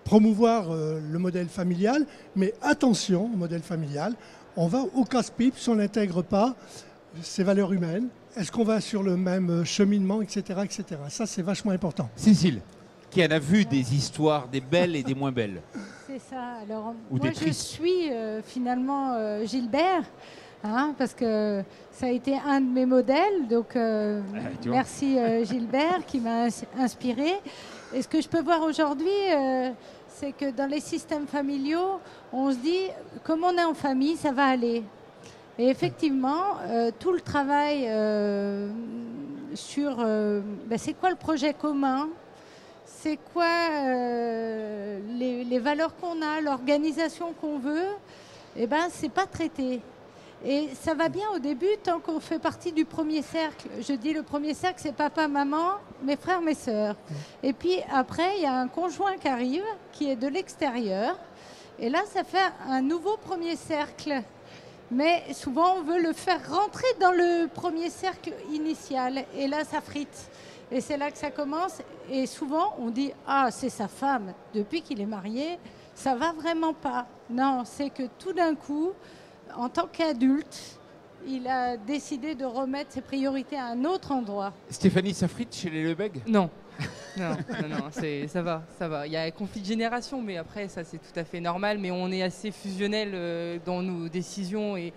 promouvoir le modèle familial, mais attention au modèle familial, on va au casse-pipe si on n'intègre pas ces valeurs humaines. Est-ce qu'on va sur le même cheminement, etc., etc. Ça, c'est vachement important. Cécile, qui en a vu des histoires, des belles et des moins belles. C'est ça. Alors, ou moi, des tristes. Je suis finalement Gilbert. Parce que ça a été un de mes modèles, donc merci Gilbert qui m'a inspiré. Et ce que je peux voir aujourd'hui, c'est que dans les systèmes familiaux, on se dit, comme on est en famille, ça va aller. Et effectivement, tout le travail sur c'est quoi le projet commun, c'est quoi les valeurs qu'on a, l'organisation qu'on veut, eh ben, c'est pas traité. Et ça va bien au début tant qu'on fait partie du premier cercle. Je dis le premier cercle, c'est papa, maman, mes frères, mes sœurs. Et puis après, il y a un conjoint qui arrive, qui est de l'extérieur. Et là, ça fait un nouveau premier cercle. Mais souvent, on veut le faire rentrer dans le premier cercle initial. Et là, ça frite. Et c'est là que ça commence. Et souvent, on dit « Ah, c'est sa femme. Depuis qu'il est marié, ça va vraiment pas. » Non, c'est que tout d'un coup, en tant qu'adulte, il a décidé de remettre ses priorités à un autre endroit. Stéphanie, ça frite chez les Lebègue? Non. Non, ça va. Il y a un conflit de génération, mais après, ça c'est tout à fait normal. Mais on est assez fusionnel dans nos décisions et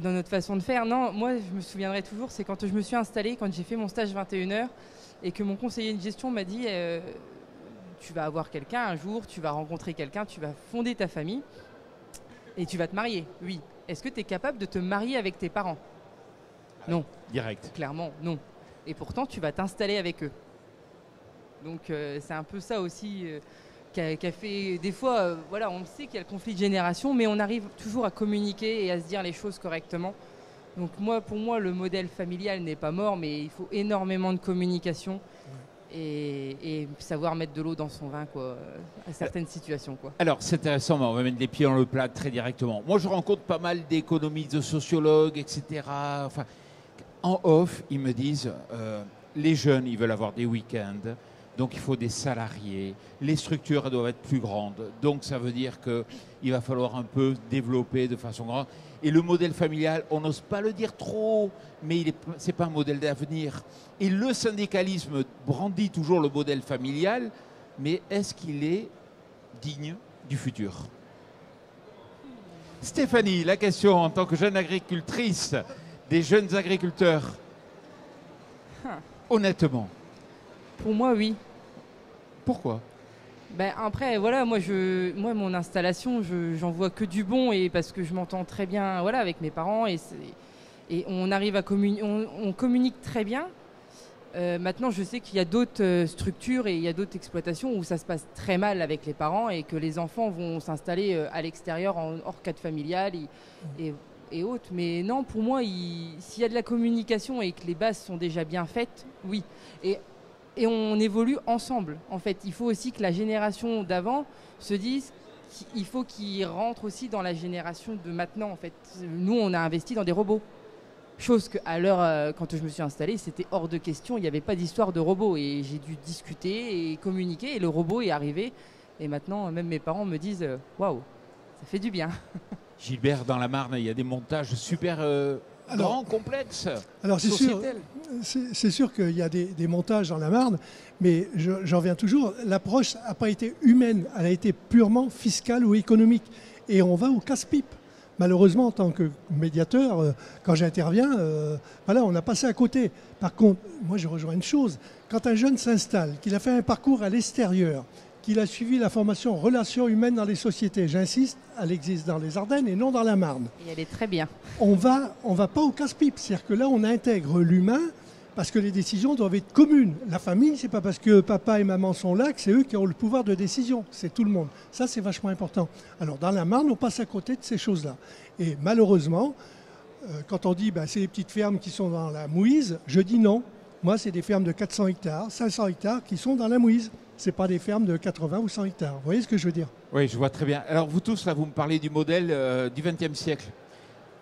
dans notre façon de faire. Non, moi, je me souviendrai toujours, c'est quand je me suis installée, quand j'ai fait mon stage 21 heures, et que mon conseiller de gestion m'a dit tu vas avoir quelqu'un un jour, tu vas rencontrer quelqu'un, tu vas fonder ta famille, et tu vas te marier. Oui. Est-ce que tu es capable de te marier avec tes parents? Non. Direct. Clairement, non. Et pourtant, tu vas t'installer avec eux. Donc c'est un peu ça aussi qui a fait des fois, voilà, on sait qu'il y a le conflit de génération, mais on arrive toujours à communiquer et à se dire les choses correctement. Donc pour moi, le modèle familial n'est pas mort, mais il faut énormément de communication et savoir mettre de l'eau dans son vin, quoi, à certaines situations, quoi. Alors c'est intéressant, mais on va mettre les pieds dans le plat très directement. Moi, je rencontre pas mal d'économistes, de sociologues, etc. Enfin, en off, ils me disent les jeunes, ils veulent avoir des week-ends. Donc il faut des salariés, les structures elles doivent être plus grandes, donc ça veut dire qu'il va falloir un peu développer de façon grande. Et le modèle familial, on n'ose pas le dire trop, mais ce n'est pas un modèle d'avenir. Et le syndicalisme brandit toujours le modèle familial, mais est-ce qu'il est digne du futur? Stéphanie, la question en tant que jeune agricultrice, des jeunes agriculteurs, honnêtement. Pour moi, oui. Pourquoi? Ben après, voilà, moi, mon installation, j'en vois que du bon, et parce que je m'entends très bien, voilà, avec mes parents, et on arrive à on communique très bien. Maintenant, je sais qu'il y a d'autres structures et il y a d'autres exploitations où ça se passe très mal avec les parents et que les enfants vont s'installer à l'extérieur hors cadre familial et autres. Mais non, pour moi, s'il y a de la communication et que les bases sont déjà bien faites, oui. Et on évolue ensemble. En fait, il faut aussi que la génération d'avant se dise qu'il faut qu'ils rentrent aussi dans la génération de maintenant. En fait, nous, on a investi dans des robots. Chose qu'à l'heure, quand je me suis installée, c'était hors de question. Il n'y avait pas d'histoire de robot. Et j'ai dû discuter et communiquer. Et le robot est arrivé. Et maintenant, même mes parents me disent waouh, ça fait du bien. Gilbert, dans la Marne, il y a des montages super grands, complexes. Alors c'est sûr qu'il y a des montages dans la Marne, mais j'en viens toujours. L'approche n'a pas été humaine, elle a été purement fiscale ou économique. Et on va au casse-pipe. Malheureusement, en tant que médiateur, quand j'interviens, voilà, on a passé à côté. Par contre, moi je rejoins une chose. Quand un jeune s'installe, qu'il a fait un parcours à l'extérieur, qu'il a suivi la formation relations humaines dans les sociétés. J'insiste, elle existe dans les Ardennes et non dans la Marne. Et elle est très bien. On va pas au casse-pipe. C'est-à-dire que là, on intègre l'humain parce que les décisions doivent être communes. La famille, c'est pas parce que papa et maman sont là que c'est eux qui ont le pouvoir de décision. C'est tout le monde. Ça, c'est vachement important. Alors, dans la Marne, on passe à côté de ces choses-là. Et malheureusement, quand on dit c'est les petites fermes qui sont dans la mouise, je dis non. Moi, c'est des fermes de 400 hectares, 500 hectares qui sont dans la mouise. Ce n'est pas des fermes de 80 ou 100 hectares. Vous voyez ce que je veux dire? Oui, je vois très bien. Alors vous tous, là, vous me parlez du modèle du XXe siècle.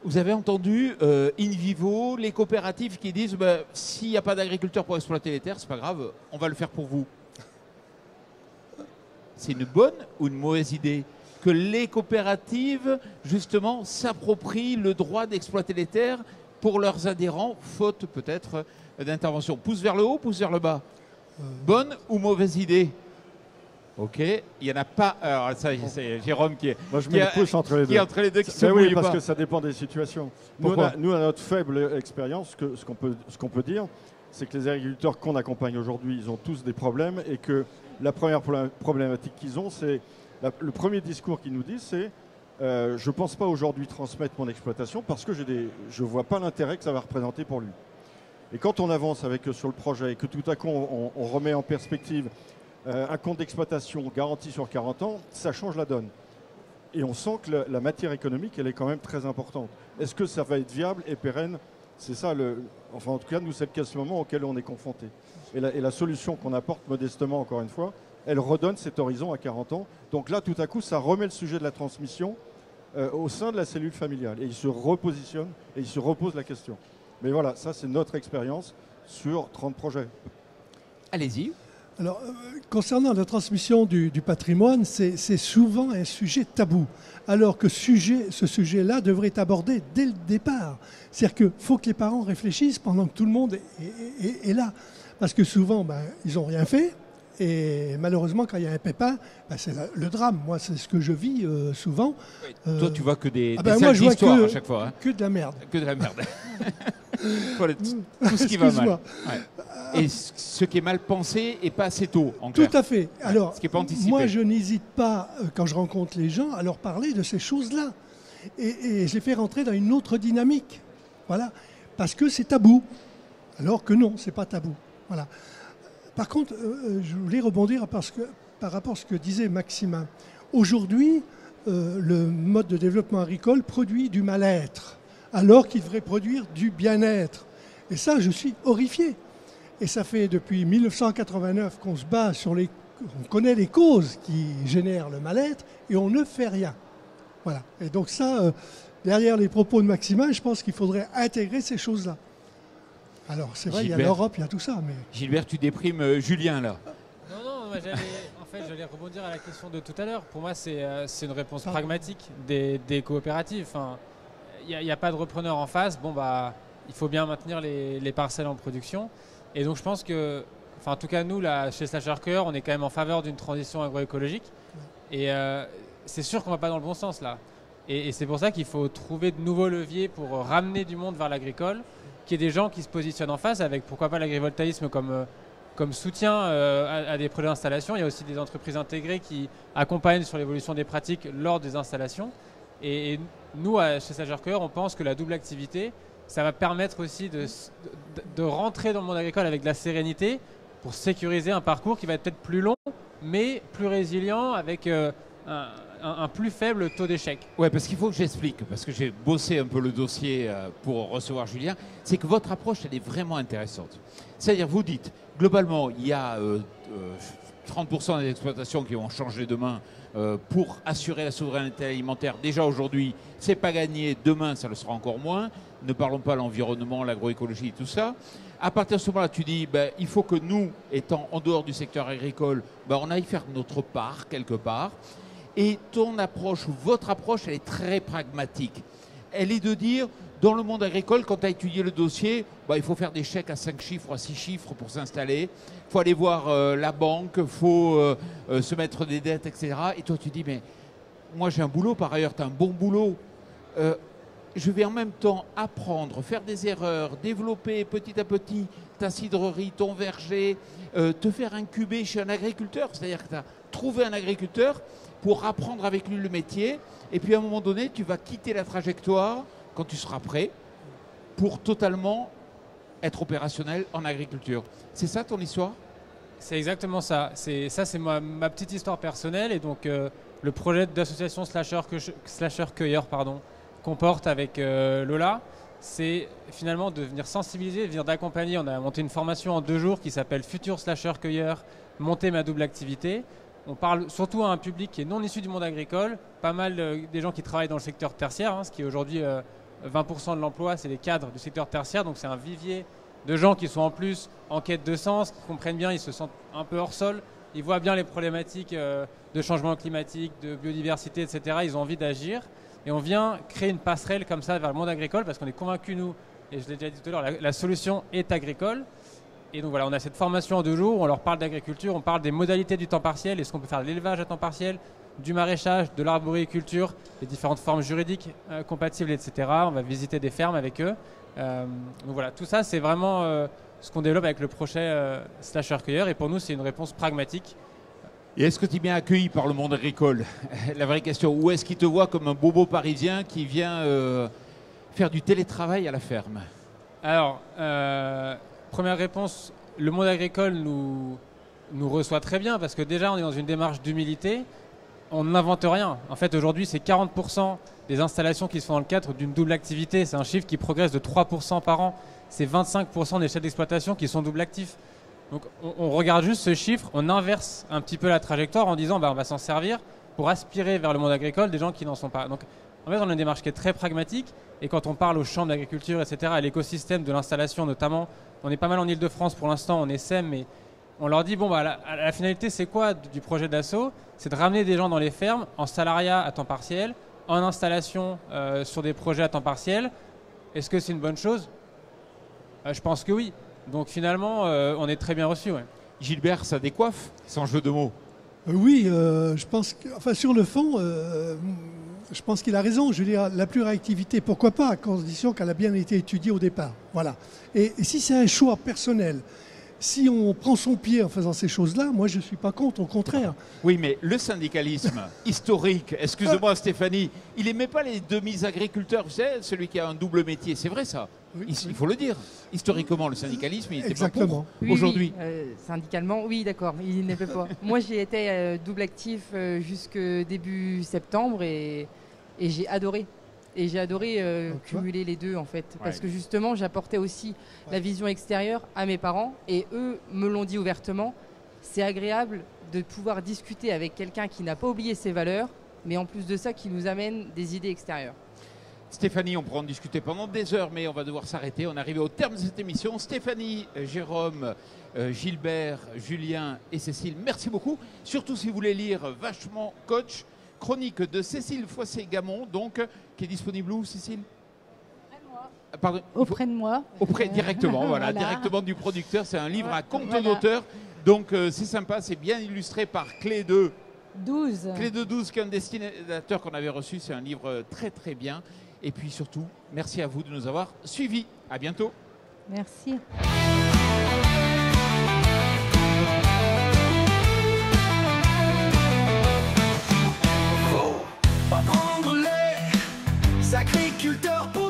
Vous avez entendu in vivo les coopératives qui disent s'il n'y a pas d'agriculteurs pour exploiter les terres, c'est pas grave, on va le faire pour vous. C'est une bonne ou une mauvaise idée que les coopératives, justement, s'approprient le droit d'exploiter les terres pour leurs adhérents, faute peut-être d'intervention? Pouce vers le haut, pouce vers le bas. Bonne ou mauvaise idée? Ok, il n'y en a pas. Alors ça, c'est Jérôme qui est. Moi, je mets le pouce entre les deux. Qui est entre les deux, qui se oui, mouille parce pas. que ça dépend des situations. Pourquoi? Nous, à notre faible expérience, ce qu'on peut dire, c'est que les agriculteurs qu'on accompagne aujourd'hui, ils ont tous des problèmes et que la première problématique qu'ils ont, c'est le premier discours qu'ils nous disent, c'est je ne pense pas aujourd'hui transmettre mon exploitation parce que je ne vois pas l'intérêt que ça va représenter pour lui. Et quand on avance avec eux sur le projet et que tout à coup on remet en perspective un compte d'exploitation garanti sur 40 ans, ça change la donne. Et on sent que la matière économique, elle est quand même très importante. Est-ce que ça va être viable et pérenne? C'est ça, enfin en tout cas, nous, c'est le questionnement auquel on est confronté. Et la solution qu'on apporte modestement, encore une fois, elle redonne cet horizon à 40 ans. Donc là, tout à coup, ça remet le sujet de la transmission au sein de la cellule familiale. Et il se repositionne et il se repose la question. Mais voilà, ça, c'est notre expérience sur 30 projets. Allez-y. Alors, concernant la transmission du patrimoine, c'est souvent un sujet tabou, alors que ce sujet-là devrait être abordé dès le départ. C'est-à-dire qu'il faut que les parents réfléchissent pendant que tout le monde est là. Parce que souvent, ils n'ont rien fait, et malheureusement, quand il y a un pépin, c'est le drame. Moi, c'est ce que je vis souvent. Toi, tu vois que des moi, je vois histoires à chaque fois. Hein. Que de la merde. Que de la merde. Voilà, tout ce qui va mal. Ouais. Et ce qui est mal pensé et pas assez tôt, en clair. Tout à fait. Alors, ce qui est pas anticipé. Moi, je n'hésite pas, quand je rencontre les gens, à leur parler de ces choses-là. Et je les fais rentrer dans une autre dynamique. Voilà. Parce que c'est tabou. Alors que non, c'est pas tabou. Voilà. Par contre, je voulais rebondir par rapport à ce que disait Maximin. Aujourd'hui, le mode de développement agricole produit du mal-être, alors qu'il devrait produire du bien-être. Et ça, je suis horrifié. Et ça fait depuis 1989 qu'on se bat on connaît les causes qui génèrent le mal-être et on ne fait rien. Voilà. Et donc ça, derrière les propos de Maximin, je pense qu'il faudrait intégrer ces choses-là. Alors c'est vrai, Gilbert, il y a l'Europe, il y a tout ça. Mais... Gilbert, tu déprimes Julien là. Non, moi j'allais rebondir à la question de tout à l'heure. Pour moi, c'est une réponse pragmatique des coopératives. Enfin, il n'y a pas de repreneur en face. Il faut bien maintenir les parcelles en production. Et donc je pense que, en tout cas nous, là, chez Slasher-Cueilleur, on est quand même en faveur d'une transition agroécologique. Et c'est sûr qu'on ne va pas dans le bon sens là. Et c'est pour ça qu'il faut trouver de nouveaux leviers pour ramener du monde vers l'agricole, qu'il y ait des gens qui se positionnent en face avec, pourquoi pas, l'agrivoltaïsme comme soutien à des projets d'installation. Il y a aussi des entreprises intégrées qui accompagnent sur l'évolution des pratiques lors des installations. Et nous, chez Slasher-Cueilleur, on pense que la double activité, ça va permettre aussi de rentrer dans le monde agricole avec de la sérénité pour sécuriser un parcours qui va être peut-être plus long, mais plus résilient, avec un plus faible taux d'échec. Ouais, parce qu'il faut que j'explique, parce que j'ai bossé un peu le dossier pour recevoir Julien, c'est que votre approche, elle est vraiment intéressante. C'est-à-dire, vous dites, globalement, il y a 30% des exploitations qui vont changer demain pour assurer la souveraineté alimentaire. Déjà aujourd'hui, c'est pas gagné, demain ça le sera encore moins. Ne parlons pas de l'environnement, l'agroécologie, tout ça. À partir de ce moment-là, tu dis, il faut que nous, étant en dehors du secteur agricole, on aille faire notre part quelque part. Et ton approche, ou votre approche, elle est très pragmatique. Elle est de dire, dans le monde agricole, quand tu as étudié le dossier, il faut faire des chèques à 5 chiffres, à 6 chiffres pour s'installer. Il faut aller voir la banque, il faut se mettre des dettes, etc. Et toi, tu dis, mais moi j'ai un boulot, par ailleurs, tu as un bon boulot. Je vais en même temps apprendre, faire des erreurs, développer petit à petit ta cidrerie, ton verger, te faire incuber chez un agriculteur. C'est-à-dire que tu as trouvé un agriculteur pour apprendre avec lui le métier. Et puis à un moment donné, tu vas quitter la trajectoire quand tu seras prêt pour totalement être opérationnel en agriculture. C'est ça ton histoire ? C'est exactement ça. C'est ma petite histoire personnelle. Et donc le projet d'association Slasher-Cueilleur qu'on porte avec Lola, c'est finalement de venir sensibiliser, de venir d'accompagner. On a monté une formation en 2 jours qui s'appelle Futur Slasher-Cueilleur, monter ma double activité. On parle surtout à un public qui est non issu du monde agricole, pas mal des gens qui travaillent dans le secteur tertiaire, ce qui est aujourd'hui 20% de l'emploi, c'est les cadres du secteur tertiaire, donc c'est un vivier de gens qui sont en plus en quête de sens, qui comprennent bien, ils se sentent un peu hors sol, ils voient bien les problématiques de changement climatique, de biodiversité, etc. Ils ont envie d'agir et on vient créer une passerelle comme ça vers le monde agricole parce qu'on est convaincus, nous, et je l'ai déjà dit tout à l'heure, la solution est agricole. Et donc voilà, on a cette formation en 2 jours, on leur parle d'agriculture, on parle des modalités du temps partiel, est-ce qu'on peut faire de l'élevage à temps partiel, du maraîchage, de l'arboriculture, les différentes formes juridiques compatibles, etc. On va visiter des fermes avec eux. Donc voilà, tout ça c'est vraiment ce qu'on développe avec le projet Slasher-Cueilleur et pour nous c'est une réponse pragmatique. Et est-ce que tu es bien accueilli par le monde agricole ? La vraie question, ou est-ce qu'il te voit comme un bobo parisien qui vient faire du télétravail à la ferme ? Alors, première réponse, le monde agricole nous reçoit très bien parce que déjà on est dans une démarche d'humilité, on n'invente rien. En fait aujourd'hui c'est 40% des installations qui se font dans le cadre d'une double activité, c'est un chiffre qui progresse de 3% par an, c'est 25% des chefs d'exploitation qui sont double actifs. Donc on regarde juste ce chiffre, on inverse un petit peu la trajectoire en disant on va s'en servir pour aspirer vers le monde agricole des gens qui n'en sont pas. Donc en fait on a une démarche qui est très pragmatique et quand on parle aux chambres d'agriculture, etc., à l'écosystème de l'installation notamment, on est pas mal en Ile-de-France pour l'instant, on essaime, mais on leur dit, la finalité, c'est quoi du projet d'assaut? C'est de ramener des gens dans les fermes en salariat à temps partiel, en installation sur des projets à temps partiel. Est-ce que c'est une bonne chose? Je pense que oui. Donc finalement, on est très bien reçus. Ouais. Gilbert, ça décoiffe, sans jeu de mots. Oui, je pense que, enfin, sur le fond, je pense qu'il a raison. Je veux dire, la pluriactivité, pourquoi pas, à condition qu'elle a bien été étudiée au départ. Voilà. Et si c'est un choix personnel, si on prend son pied en faisant ces choses-là, moi je ne suis pas contre, au contraire. Oui, mais le syndicalisme historique, excuse-moi Stéphanie, il n'aimait pas les demi-agriculteurs, vous savez, celui qui a un double métier, c'est vrai ça, Oui. il faut le dire. Historiquement, le syndicalisme, il était pas Exactement. pour. Aujourd'hui. Syndicalement, oui, d'accord, il n'est pas. Moi, j'ai été double actif jusque début septembre et j'ai adoré. Et j'ai adoré cumuler les deux en fait, parce que justement j'apportais aussi la vision extérieure à mes parents et eux me l'ont dit ouvertement, c'est agréable de pouvoir discuter avec quelqu'un qui n'a pas oublié ses valeurs, mais en plus de ça qui nous amène des idées extérieures. Stéphanie, on pourra en discuter pendant des heures, mais on va devoir s'arrêter. On est arrivé au terme de cette émission. Stéphanie, Jérôme, Gilbert, Julien et Cécile, merci beaucoup. Surtout si vous voulez lire Vachement Coach, chronique de Cécile Foissé-Gamon, donc, qui est disponible où, Cécile? Pardon, Auprès de moi. Auprès, directement, voilà, directement du producteur. C'est un livre à compte d'auteur. Donc, c'est sympa, c'est bien illustré par Clé de 12. Clé de 12, qu'un destinateur qu'on avait reçu. C'est un livre très, très bien. Et puis surtout, merci à vous de nous avoir suivis. À bientôt. Merci. Faut pas prendre les agriculteurs pour